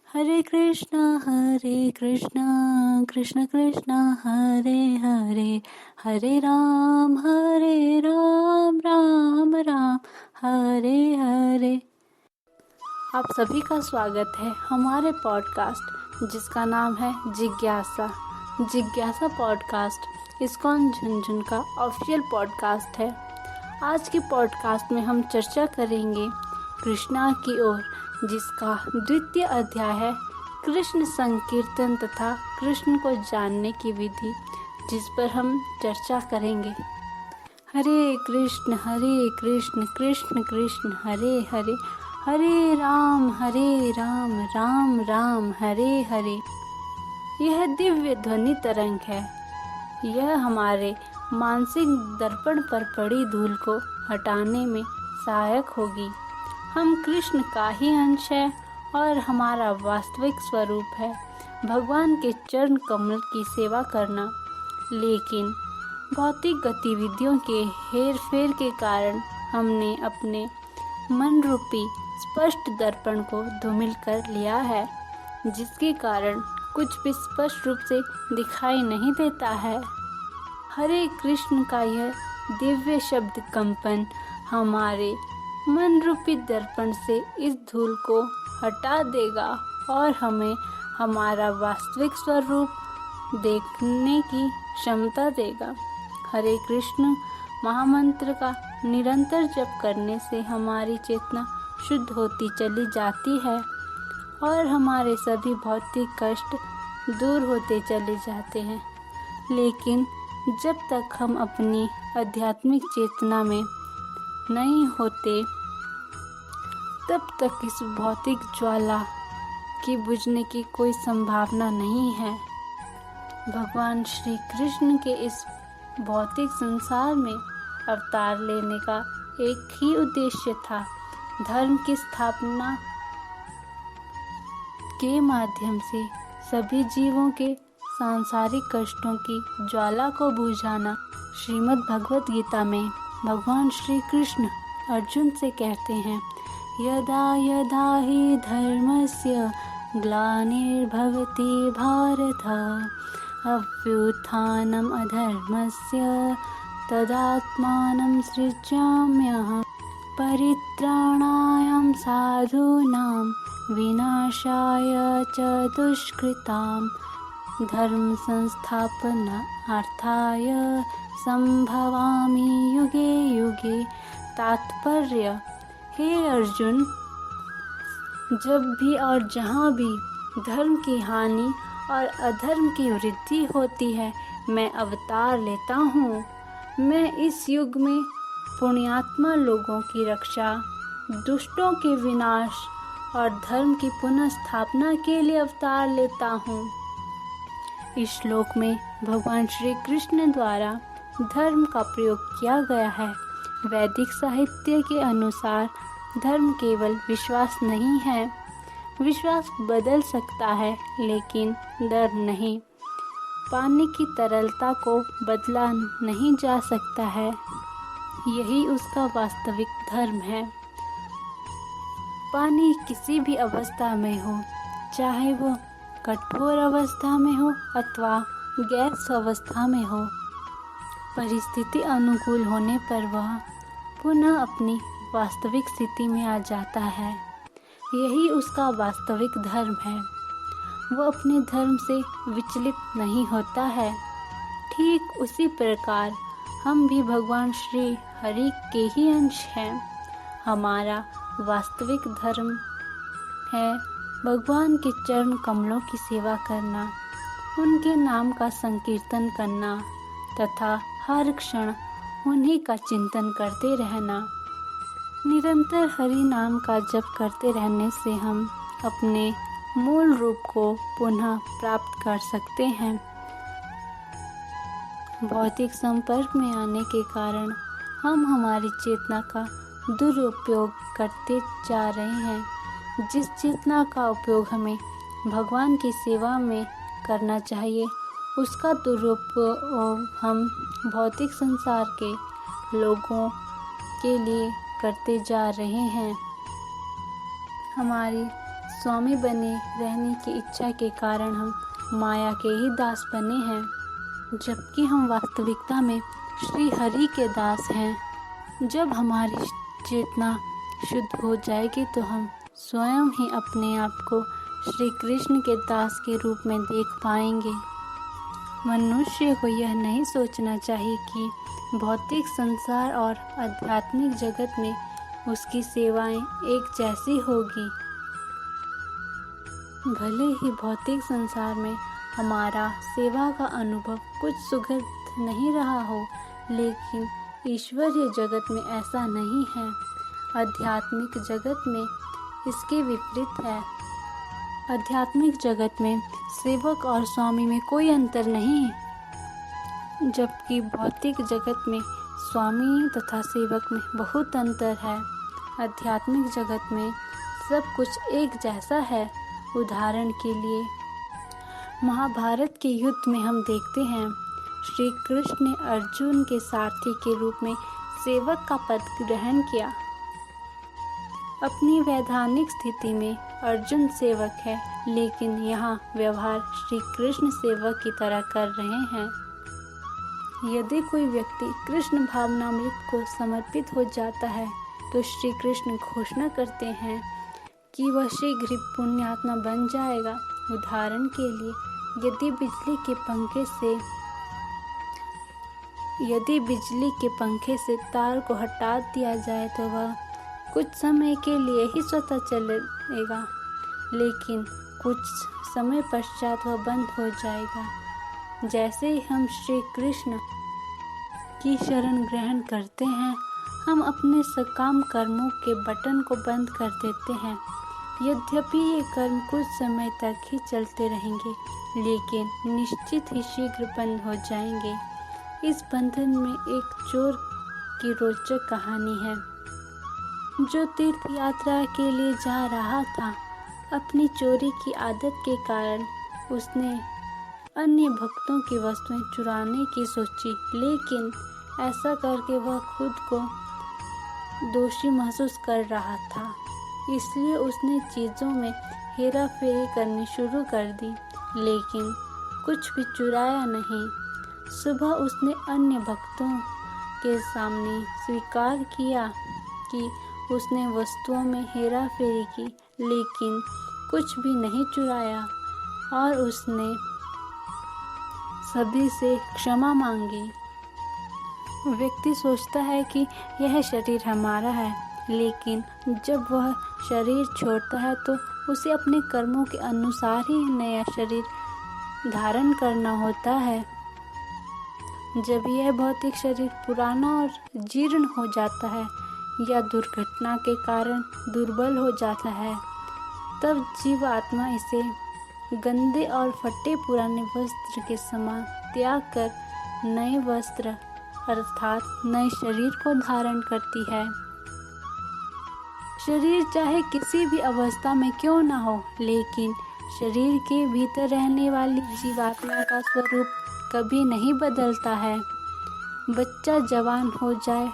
हरे कृष्णा कृष्ण कृष्णा हरे हरे, हरे राम राम राम हरे हरे। आप सभी का स्वागत है हमारे पॉडकास्ट जिसका नाम है जिज्ञासा पॉडकास्ट इस्कॉन झुनझुन का ऑफिशियल पॉडकास्ट है। आज के पॉडकास्ट में हम चर्चा करेंगे कृष्णा की ओर, जिसका द्वितीय अध्याय है कृष्ण संकीर्तन तथा कृष्ण को जानने की विधि, जिस पर हम चर्चा करेंगे। हरे कृष्ण कृष्ण कृष्ण हरे हरे, हरे राम राम राम हरे हरे। यह दिव्य ध्वनि तरंग है। यह हमारे मानसिक दर्पण पर पड़ी धूल को हटाने में सहायक होगी। हम कृष्ण का ही अंश है और हमारा वास्तविक स्वरूप है भगवान के चरण कमल की सेवा करना। लेकिन भौतिक गतिविधियों के हेर फेर के कारण हमने अपने मन रूपी स्पष्ट दर्पण को धूमिल कर लिया है, जिसके कारण कुछ भी स्पष्ट रूप से दिखाई नहीं देता है। हरे कृष्ण का यह दिव्य शब्द कंपन हमारे मन रूपी दर्पण से इस धूल को हटा देगा और हमें हमारा वास्तविक स्वरूप देखने की क्षमता देगा। हरे कृष्ण महामंत्र का निरंतर जप करने से हमारी चेतना शुद्ध होती चली जाती है और हमारे सभी भौतिक कष्ट दूर होते चले जाते हैं। लेकिन जब तक हम अपनी आध्यात्मिक चेतना में नहीं होते, तब तक इस भौतिक ज्वाला की बुझने की कोई संभावना नहीं है। भगवान श्री कृष्ण के इस भौतिक संसार में अवतार लेने का एक ही उद्देश्य था, धर्म की स्थापना के माध्यम से सभी जीवों के सांसारिक कष्टों की ज्वाला को बुझाना। श्रीमद् भगवत गीता में भगवान श्री कृष्ण अर्जुन से कहते हैं, यदा यदा हि धर्मस्य ग्लानिर्भवति भारत, अभ्युत्थानम् अधर्मस्य तदात्मानं सृजाम्यहम्, परित्राणाय साधूनां विनाशाय च दुष्कृतां, धर्म संस्थापनार्थाय संभवामि युगे युगे। तात्पर्य, हे अर्जुन, जब भी और जहाँ भी धर्म की हानि और अधर्म की वृद्धि होती है, मैं अवतार लेता हूँ। मैं इस युग में पुण्यात्मा लोगों की रक्षा, दुष्टों के विनाश और धर्म की पुनः स्थापना के लिए अवतार लेता हूँ। इस श्लोक में भगवान श्री कृष्ण द्वारा धर्म का प्रयोग किया गया है। वैदिक साहित्य के अनुसार धर्म केवल विश्वास नहीं है। विश्वास बदल सकता है, लेकिन डर नहीं। पानी की तरलता को बदला नहीं जा सकता है। यही उसका वास्तविक धर्म है। पानी किसी भी अवस्था में हो, चाहे वो कठोर अवस्था में हो अथवा गैस अवस्था में हो, परिस्थिति अनुकूल होने पर वह पुनः अपनी वास्तविक स्थिति में आ जाता है। यही उसका वास्तविक धर्म है। वह अपने धर्म से विचलित नहीं होता है। ठीक उसी प्रकार हम भी भगवान श्री हरि के ही अंश हैं। हमारा वास्तविक धर्म है भगवान के चरण कमलों की सेवा करना, उनके नाम का संकीर्तन करना तथा हर क्षण उन्हीं का चिंतन करते रहना। निरंतर हरि नाम का जप करते रहने से हम अपने मूल रूप को पुनः प्राप्त कर सकते हैं। भौतिक संपर्क में आने के कारण हम हमारी चेतना का दुरुपयोग करते जा रहे हैं। जिस चेतना का उपयोग हमें भगवान की सेवा में करना चाहिए, उसका दुरुपयोग हम भौतिक संसार के लोगों के लिए करते जा रहे हैं। हमारी स्वामी बने रहने की इच्छा के कारण हम माया के ही दास बने हैं, जबकि हम वास्तविकता में श्री हरि के दास हैं। जब हमारी चेतना शुद्ध हो जाएगी तो हम स्वयं ही अपने आप को श्री कृष्ण के दास के रूप में देख पाएंगे। मनुष्य को यह नहीं सोचना चाहिए कि भौतिक संसार और आध्यात्मिक जगत में उसकी सेवाएं एक जैसी होगी। भले ही भौतिक संसार में हमारा सेवा का अनुभव कुछ सुखद नहीं रहा हो, लेकिन ईश्वरीय जगत में ऐसा नहीं है। आध्यात्मिक जगत में इसके विपरीत है। आध्यात्मिक जगत में सेवक और स्वामी में कोई अंतर नहीं है, जबकि भौतिक जगत में स्वामी तथा सेवक में बहुत अंतर है। आध्यात्मिक जगत में सब कुछ एक जैसा है। उदाहरण के लिए महाभारत के युद्ध में हम देखते हैं श्री कृष्ण ने अर्जुन के सारथी के रूप में सेवक का पद ग्रहण किया। अपनी वैधानिक स्थिति में अर्जुन सेवक है, लेकिन यहाँ व्यवहार श्री कृष्ण सेवक की तरह कर रहे हैं। यदि कोई व्यक्ति कृष्ण भावनामृत को समर्पित हो जाता है तो श्री कृष्ण घोषणा करते हैं कि वह शीघ्र ही पुण्यात्मा बन जाएगा। उदाहरण के लिए यदि बिजली के पंखे से तार को हटा दिया जाए तो वह कुछ समय के लिए ही स्वतः चलेगा, लेकिन कुछ समय पश्चात वह बंद हो जाएगा। जैसे ही हम श्री कृष्ण की शरण ग्रहण करते हैं, हम अपने सकाम कर्मों के बटन को बंद कर देते हैं। यद्यपि ये कर्म कुछ समय तक ही चलते रहेंगे, लेकिन निश्चित ही शीघ्र बंद हो जाएंगे। इस बंधन में एक चोर की रोचक कहानी है। जो तीर्थ यात्रा के लिए जा रहा था, अपनी चोरी की आदत के कारण उसने अन्य भक्तों की वस्तुएं चुराने की सोची, लेकिन ऐसा करके वह खुद को दोषी महसूस कर रहा था। इसलिए उसने चीज़ों में हेरा फेरी करनी शुरू कर दी, लेकिन कुछ भी चुराया नहीं। सुबह उसने अन्य भक्तों के सामने स्वीकार किया कि उसने वस्तुओं में हेरा फेरी की, लेकिन कुछ भी नहीं चुराया, और उसने सभी से क्षमा मांगी। व्यक्ति सोचता है कि यह शरीर हमारा है, लेकिन जब वह शरीर छोड़ता है तो उसे अपने कर्मों के अनुसार ही नया शरीर धारण करना होता है। जब यह भौतिक शरीर पुराना और जीर्ण हो जाता है या दुर्घटना के कारण दुर्बल हो जाता है, तब जीवात्मा इसे गंदे और फटे पुराने वस्त्र के समान त्याग कर नए वस्त्र अर्थात नए शरीर को धारण करती है। शरीर चाहे किसी भी अवस्था में क्यों न हो, लेकिन शरीर के भीतर रहने वाली जीवात्मा का स्वरूप कभी नहीं बदलता है। बच्चा जवान हो जाए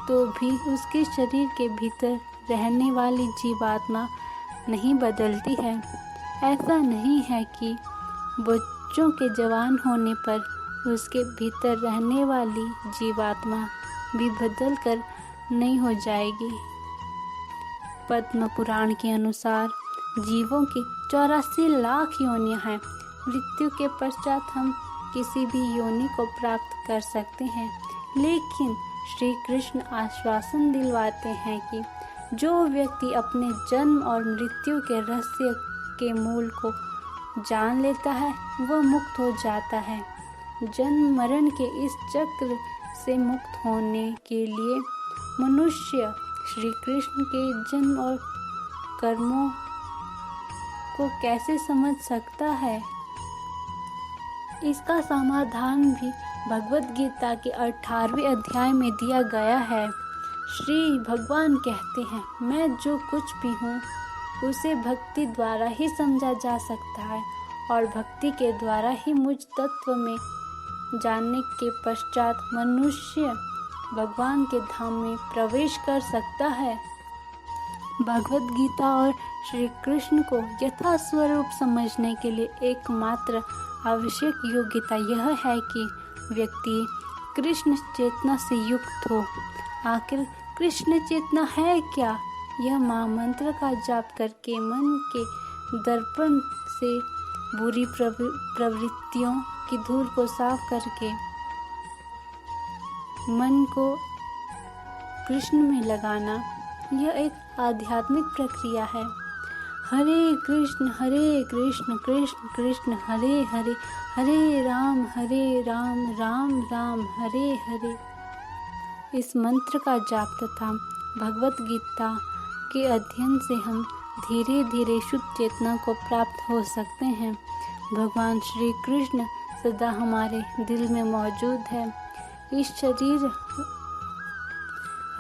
तो भी उसके शरीर के भीतर रहने वाली जीवात्मा नहीं बदलती है। ऐसा नहीं है कि बच्चों के जवान होने पर उसके भीतर रहने वाली जीवात्मा भी बदल कर नहीं हो जाएगी। पद्म पुराण के अनुसार जीवों की 84 लाख योनियां हैं। मृत्यु के पश्चात हम किसी भी योनि को प्राप्त कर सकते हैं, लेकिन श्री कृष्ण आश्वासन दिलवाते हैं कि जो व्यक्ति अपने जन्म और मृत्यु के रहस्य के मूल को जान लेता है वह मुक्त हो जाता है। जन्म मरण के इस चक्र से मुक्त होने के लिए मनुष्य श्री कृष्ण के जन्म और कर्मों को कैसे समझ सकता है? इसका समाधान भी भगवद गीता के 18वें अध्याय में दिया गया है। श्री भगवान कहते हैं, मैं जो कुछ भी हूँ उसे भक्ति द्वारा ही समझा जा सकता है, और भक्ति के द्वारा ही मुझ तत्व में जानने के पश्चात मनुष्य भगवान के धाम में प्रवेश कर सकता है। भगवत गीता और श्री कृष्ण को यथा स्वरूप समझने के लिए एकमात्र आवश्यक योग्यता यह है कि व्यक्ति कृष्ण चेतना से युक्त हो। आखिर कृष्ण चेतना है क्या? यह महामंत्र का जाप करके मन के दर्पण से बुरी प्रवृत्तियों की धूल को साफ करके मन को कृष्ण में लगाना, यह एक आध्यात्मिक प्रक्रिया है। हरे कृष्ण कृष्ण कृष्ण हरे हरे, हरे राम राम राम हरे हरे। इस मंत्र का जाप तथा भगवत गीता के अध्ययन से हम धीरे धीरे शुद्ध चेतना को प्राप्त हो सकते हैं। भगवान श्री कृष्ण सदा हमारे दिल में मौजूद है। इस शरीर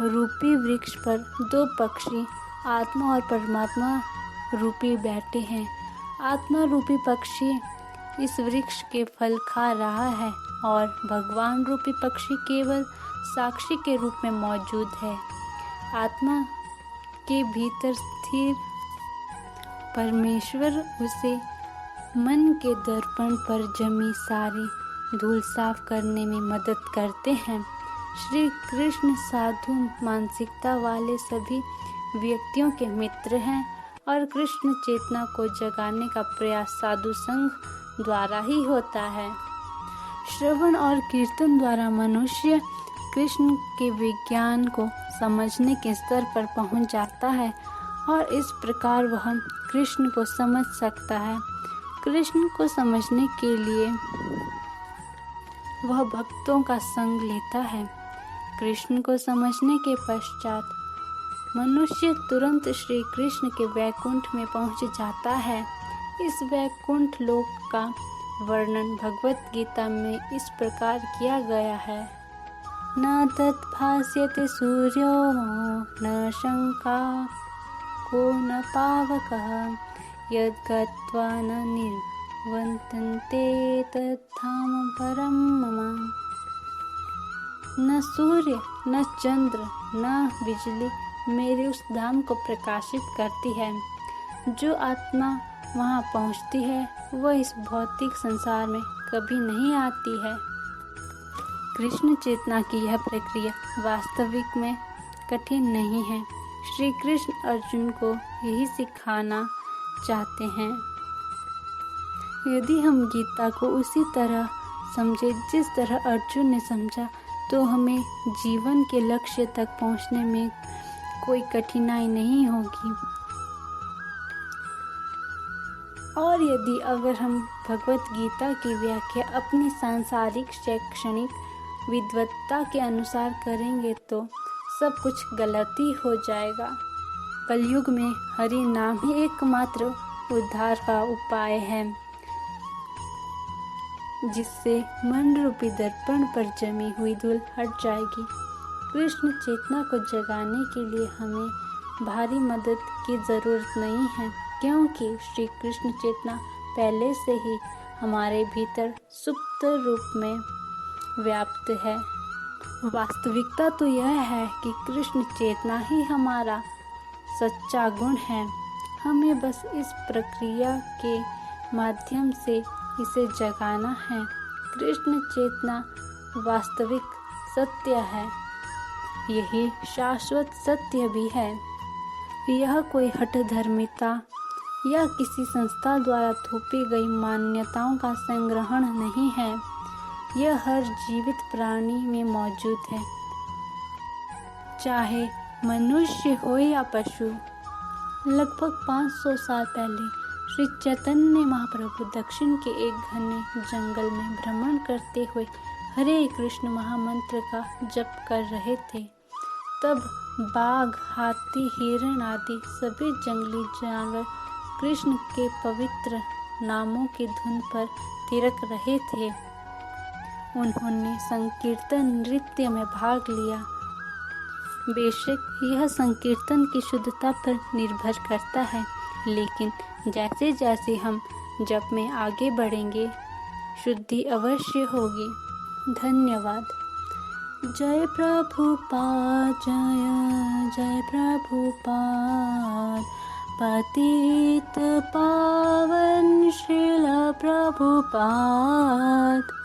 रूपी वृक्ष पर दो पक्षी आत्मा और परमात्मा रूपी बैठे हैं। आत्मा रूपी पक्षी इस वृक्ष के फल खा रहा है और भगवान रूपी पक्षी केवल साक्षी के रूप में मौजूद है। आत्मा के भीतर स्थिर परमेश्वर उसे मन के दर्पण पर जमी सारी धूल साफ करने में मदद करते हैं। श्री कृष्ण साधु मानसिकता वाले सभी व्यक्तियों के मित्र हैं और कृष्ण चेतना को जगाने का प्रयास साधु संघ द्वारा ही होता है। श्रवण और कीर्तन द्वारा मनुष्य कृष्ण के विज्ञान को समझने के स्तर पर पहुंच जाता है और इस प्रकार वह कृष्ण को समझ सकता है। कृष्ण को समझने के लिए वह भक्तों का संग लेता है। कृष्ण को समझने के पश्चात मनुष्य तुरंत श्री कृष्ण के वैकुंठ में पहुंच जाता है। इस वैकुंठ लोक का वर्णन भगवत गीता में इस प्रकार किया गया है। न तत्भास्यते सूर्यो न शंका को न पावकः यद्गत्वा न निर्वर्तन्ते तद्धाम परम मम। न सूर्य न चंद्र न बिजली मेरे उस धाम को प्रकाशित करती है। जो आत्मा वहाँ पहुँचती है वह इस भौतिक संसार में कभी नहीं आती है। कृष्ण चेतना की यह प्रक्रिया वास्तविक में कठिन नहीं है। श्री कृष्ण अर्जुन को यही सिखाना चाहते हैं। यदि हम गीता को उसी तरह समझे जिस तरह अर्जुन ने समझा तो हमें जीवन के लक्ष्य तक पहुंचने में कोई कठिनाई नहीं होगी। और यदि अगर हम भगवत गीता की व्याख्या अपनी सांसारिक शैक्षणिक विद्वत्ता के अनुसार करेंगे तो सब कुछ गलत ही हो जाएगा। कलयुग में हरि नाम ही एकमात्र उद्धार का उपाय है, जिससे मन रूपी दर्पण पर जमी हुई धूल हट जाएगी। कृष्ण चेतना को जगाने के लिए हमें भारी मदद की जरूरत नहीं है, क्योंकि श्री कृष्ण चेतना पहले से ही हमारे भीतर सुप्त रूप में व्याप्त है। वास्तविकता तो यह है कि कृष्ण चेतना ही हमारा सच्चा गुण है। हमें बस इस प्रक्रिया के माध्यम से इसे जगाना है। कृष्ण चेतना वास्तविक सत्य है, यही शाश्वत सत्य भी है। यह कोई हठधर्मिता या किसी संस्था द्वारा थोपी गई मान्यताओं का संग्रहण नहीं है। यह हर जीवित प्राणी में मौजूद है, चाहे मनुष्य हो या पशु। लगभग 500 साल पहले श्री चैतन्य महाप्रभु दक्षिण के एक घने जंगल में भ्रमण करते हुए हरे कृष्ण महामंत्र का जप कर रहे थे। तब बाघ, हाथी, हिरण आदि सभी जंगली जानवर कृष्ण के पवित्र नामों की धुन पर थिरक रहे थे। उन्होंने संकीर्तन नृत्य में भाग लिया। बेशक यह संकीर्तन की शुद्धता पर निर्भर करता है, लेकिन जैसे जैसे हम जप में आगे बढ़ेंगे शुद्धि अवश्य होगी। धन्यवाद। जय प्रभुपाद, जय जय प्रभुपाद। पतित पावन श्रील प्रभुपाद।